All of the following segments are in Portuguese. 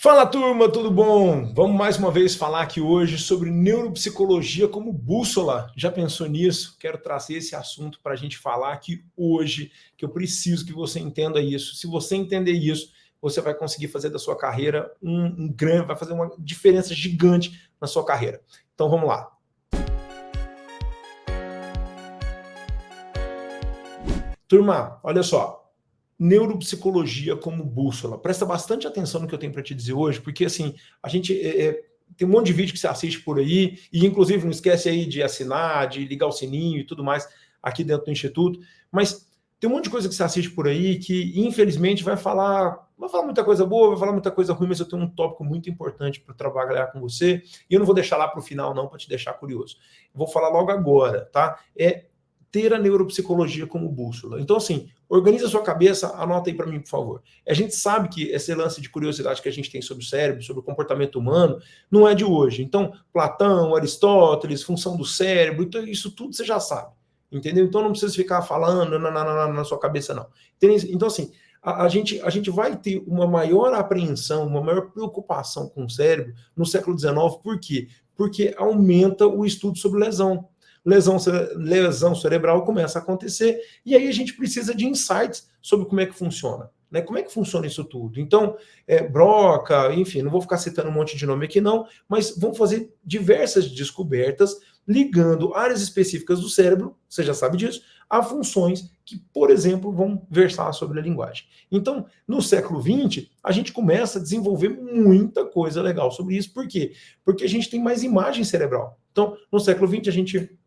Fala turma, tudo bom? Vamos mais uma vez falar aqui hoje sobre neuropsicologia como bússola. Já pensou nisso? Quero trazer esse assunto para a gente falar aqui hoje, que eu preciso que você entenda isso. Se você entender isso, você vai conseguir fazer da sua carreira vai fazer uma diferença gigante na sua carreira. Então vamos lá. Turma, olha só. Neuropsicologia como bússola. Presta bastante atenção no que eu tenho para te dizer hoje, porque assim, a gente tem um monte de vídeo que você assiste por aí, e inclusive não esquece aí de assinar, de ligar o sininho e tudo mais aqui dentro do Instituto, mas tem um monte de coisa que você assiste por aí que, infelizmente, vai falar muita coisa boa, vai falar muita coisa ruim, mas eu tenho um tópico muito importante para trabalhar com você, e eu não vou deixar lá para o final, não, para te deixar curioso. Eu vou falar logo agora, tá? É ter a neuropsicologia como bússola. Então, assim, organiza a sua cabeça, anota aí para mim, por favor. A gente sabe que esse lance de curiosidade que a gente tem sobre o cérebro, sobre o comportamento humano, não é de hoje. Então, Platão, Aristóteles, função do cérebro, então isso tudo você já sabe. Entendeu? Então não precisa ficar falando na sua cabeça, não. Então, assim, a gente vai ter uma maior apreensão, uma maior preocupação com o cérebro no século XIX. Por quê? Porque aumenta o estudo sobre lesão. Lesão cerebral começa a acontecer, e aí a gente precisa de insights sobre como é que funciona. Né? Como é que funciona isso tudo? Então, Broca, enfim, não vou ficar citando um monte de nome aqui não, mas vamos fazer diversas descobertas ligando áreas específicas do cérebro, você já sabe disso, a funções que, por exemplo, vão versar sobre a linguagem. Então, no século XX, a gente começa a desenvolver muita coisa legal sobre isso. Por quê? Porque a gente tem mais imagem cerebral. Então, no século XX, a gente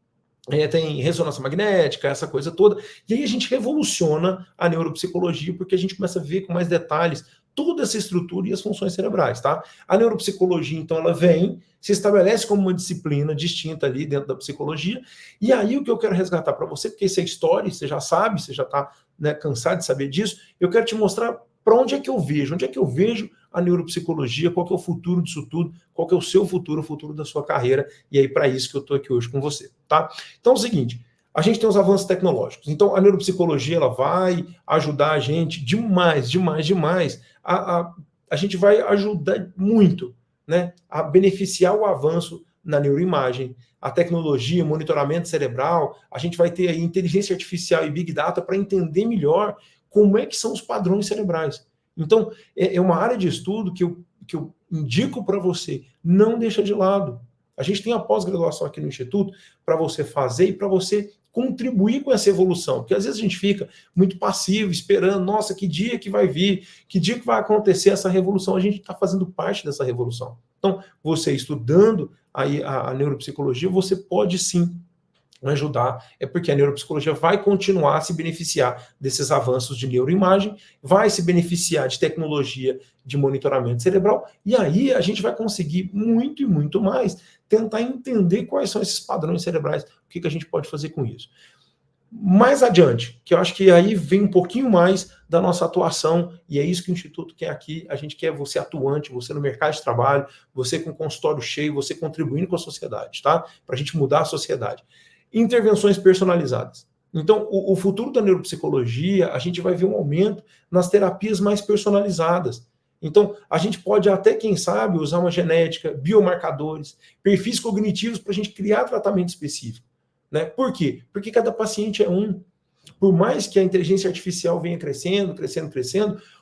tem ressonância magnética, essa coisa toda, e aí a gente revoluciona a neuropsicologia, porque a gente começa a ver com mais detalhes toda essa estrutura e as funções cerebrais, tá? A neuropsicologia, então, ela vem, se estabelece como uma disciplina distinta ali dentro da psicologia, e aí o que eu quero resgatar para você, porque isso é história, você já sabe, você já está, né, cansado de saber disso, eu quero te mostrar para onde é que eu vejo a neuropsicologia, qual que é o futuro disso tudo, qual que é o seu futuro, o futuro da sua carreira, e aí para isso que eu estou aqui hoje com você, tá? Então é o seguinte, a gente tem os avanços tecnológicos, então a neuropsicologia ela vai ajudar a gente demais, a gente vai ajudar muito, né, a beneficiar o avanço na neuroimagem, a tecnologia, monitoramento cerebral, a gente vai ter aí inteligência artificial e Big Data para entender melhor como é que são os padrões cerebrais. Então, é uma área de estudo que eu indico para você, não deixa de lado. A gente tem a pós-graduação aqui no Instituto para você fazer e para você contribuir com essa evolução, porque às vezes a gente fica muito passivo, esperando, nossa, que dia que vai vir, que dia que vai acontecer essa revolução, a gente está fazendo parte dessa revolução. Então, você estudando aí a neuropsicologia, você pode sim ajudar, é porque a neuropsicologia vai continuar a se beneficiar desses avanços de neuroimagem, vai se beneficiar de tecnologia de monitoramento cerebral, e aí a gente vai conseguir muito e muito mais tentar entender quais são esses padrões cerebrais, o que a gente pode fazer com isso. Mais adiante, que eu acho que aí vem um pouquinho mais da nossa atuação, e é isso que o Instituto quer aqui, a gente quer você atuante, você no mercado de trabalho, você com consultório cheio, você contribuindo com a sociedade, tá? Para a gente mudar a sociedade. Intervenções personalizadas. Então, o futuro da neuropsicologia, a gente vai ver um aumento nas terapias mais personalizadas. Então, a gente pode até, quem sabe, usar uma genética, biomarcadores, perfis cognitivos para a gente criar tratamento específico. Né? Por quê? Porque cada paciente é um. Por mais que a inteligência artificial venha crescendo,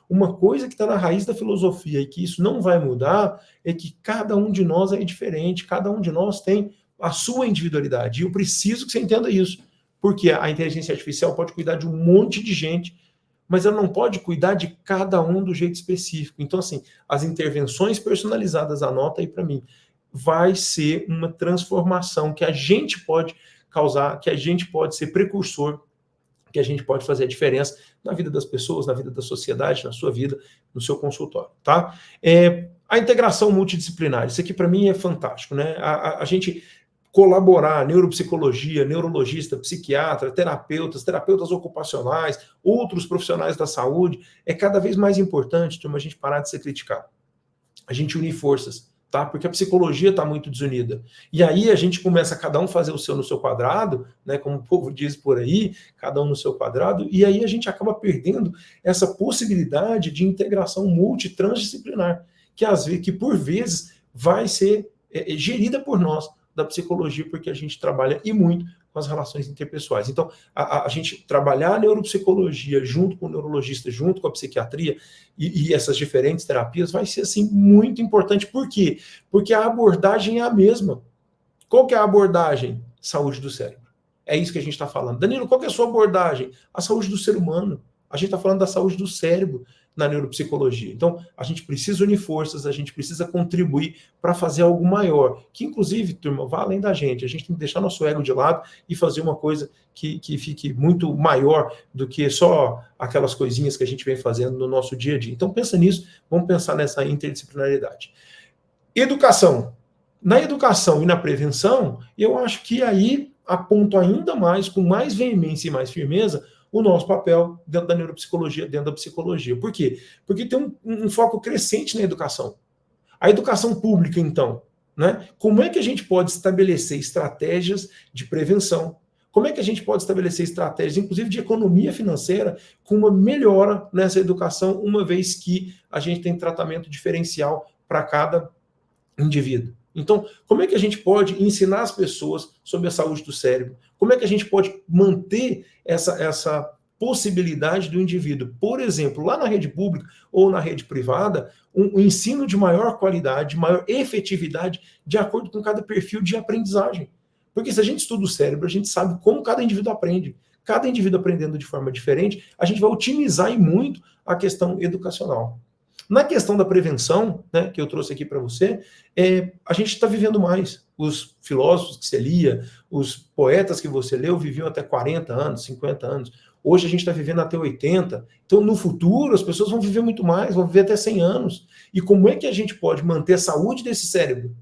uma coisa que está na raiz da filosofia e que isso não vai mudar é que cada um de nós é diferente, cada um de nós tem a sua individualidade. E eu preciso que você entenda isso. Porque a inteligência artificial pode cuidar de um monte de gente, mas ela não pode cuidar de cada um do jeito específico. Então, assim, as intervenções personalizadas, anota aí para mim, vai ser uma transformação que a gente pode causar, que a gente pode ser precursor, que a gente pode fazer a diferença na vida das pessoas, na vida da sociedade, na sua vida, no seu consultório, tá? A integração multidisciplinar, isso aqui para mim é fantástico, né? A gente colaborar, neuropsicologia, neurologista, psiquiatra, terapeutas ocupacionais, outros profissionais da saúde, é cada vez mais importante, a gente parar de se criticar. A gente unir forças, tá? Porque a psicologia está muito desunida. E aí a gente começa cada um fazer o seu no seu quadrado, né? Como o povo diz por aí, cada um no seu quadrado, e aí a gente acaba perdendo essa possibilidade de integração multitransdisciplinar, que por vezes vai ser gerida por nós da psicologia, porque a gente trabalha e muito com as relações interpessoais. Então, a gente trabalhar a neuropsicologia junto com o neurologista, junto com a psiquiatria e essas diferentes terapias vai ser, assim, muito importante. Por quê? Porque a abordagem é a mesma. Qual que é a abordagem? Saúde do cérebro. É isso que a gente está falando. Danilo, qual que é a sua abordagem? A saúde do ser humano. A gente está falando da saúde do cérebro na neuropsicologia. Então, a gente precisa unir forças, a gente precisa contribuir para fazer algo maior, que inclusive, turma, vá além da gente. A gente tem que deixar nosso ego de lado e fazer uma coisa que fique muito maior do que só aquelas coisinhas que a gente vem fazendo no nosso dia a dia. Então, pensa nisso, vamos pensar nessa interdisciplinaridade. Educação. Na educação e na prevenção, eu acho que aí aponto ainda mais, com mais veemência e mais firmeza, o nosso papel dentro da neuropsicologia, dentro da psicologia. Por quê? Porque tem um foco crescente na educação. A educação pública, então, né? Como é que a gente pode estabelecer estratégias de prevenção? Como é que a gente pode estabelecer estratégias, inclusive de economia financeira, com uma melhora nessa educação, uma vez que a gente tem tratamento diferencial para cada indivíduo? Então, como é que a gente pode ensinar as pessoas sobre a saúde do cérebro? Como é que a gente pode manter essa possibilidade do indivíduo, por exemplo, lá na rede pública ou na rede privada, um ensino de maior qualidade, maior efetividade, de acordo com cada perfil de aprendizagem? Porque se a gente estuda o cérebro, a gente sabe como cada indivíduo aprende. Cada indivíduo aprendendo de forma diferente, a gente vai otimizar e muito a questão educacional. Na questão da prevenção, né, que eu trouxe aqui para você, a gente está vivendo mais. Os filósofos que você lia, os poetas que você leu, viviam até 40 anos, 50 anos. Hoje a gente está vivendo até 80. Então, no futuro, as pessoas vão viver muito mais, vão viver até 100 anos. E como é que a gente pode manter a saúde desse cérebro?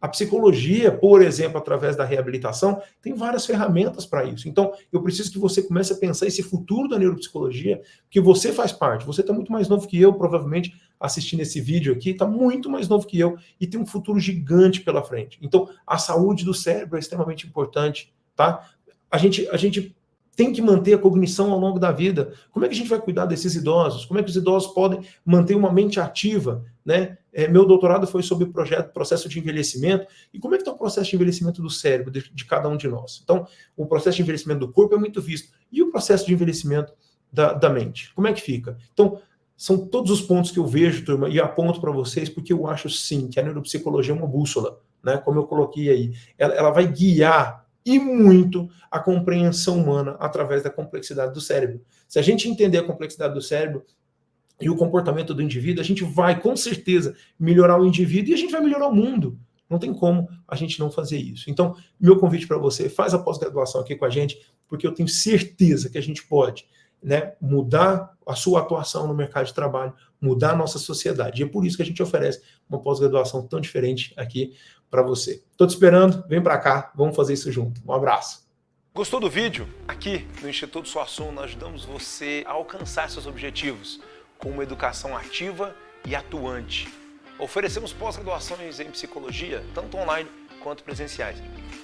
A psicologia, por exemplo, através da reabilitação, tem várias ferramentas para isso. Então, eu preciso que você comece a pensar esse futuro da neuropsicologia, que você faz parte. Você está muito mais novo que eu, provavelmente, assistindo esse vídeo aqui, está muito mais novo que eu e tem um futuro gigante pela frente. Então, a saúde do cérebro é extremamente importante, tá? A gente tem que manter a cognição ao longo da vida. Como é que a gente vai cuidar desses idosos? Como é que os idosos podem manter uma mente ativa, né? Meu doutorado foi sobre o processo de envelhecimento. E como é que está o processo de envelhecimento do cérebro de cada um de nós? Então, o processo de envelhecimento do corpo é muito visto. E o processo de envelhecimento da mente? Como é que fica? Então, são todos os pontos que eu vejo, turma, e aponto para vocês, porque eu acho, sim, que a neuropsicologia é uma bússola, né? Como eu coloquei aí. Ela vai guiar e muito a compreensão humana através da complexidade do cérebro. Se a gente entender a complexidade do cérebro e o comportamento do indivíduo, a gente vai, com certeza, melhorar o indivíduo e a gente vai melhorar o mundo. Não tem como a gente não fazer isso. Então, meu convite para você, faz a pós-graduação aqui com a gente, porque eu tenho certeza que a gente pode, né, mudar a sua atuação no mercado de trabalho, mudar a nossa sociedade. E é por isso que a gente oferece uma pós-graduação tão diferente aqui para você. Estou te esperando, vem para cá, vamos fazer isso junto. Um abraço. Gostou do vídeo? Aqui no Instituto Suassuna nós ajudamos você a alcançar seus objetivos com uma educação ativa e atuante. Oferecemos pós-graduações em psicologia, tanto online quanto presenciais.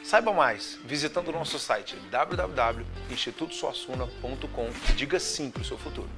Saiba mais visitando o nosso site www.institutosuassuna.com. Diga sim para o seu futuro.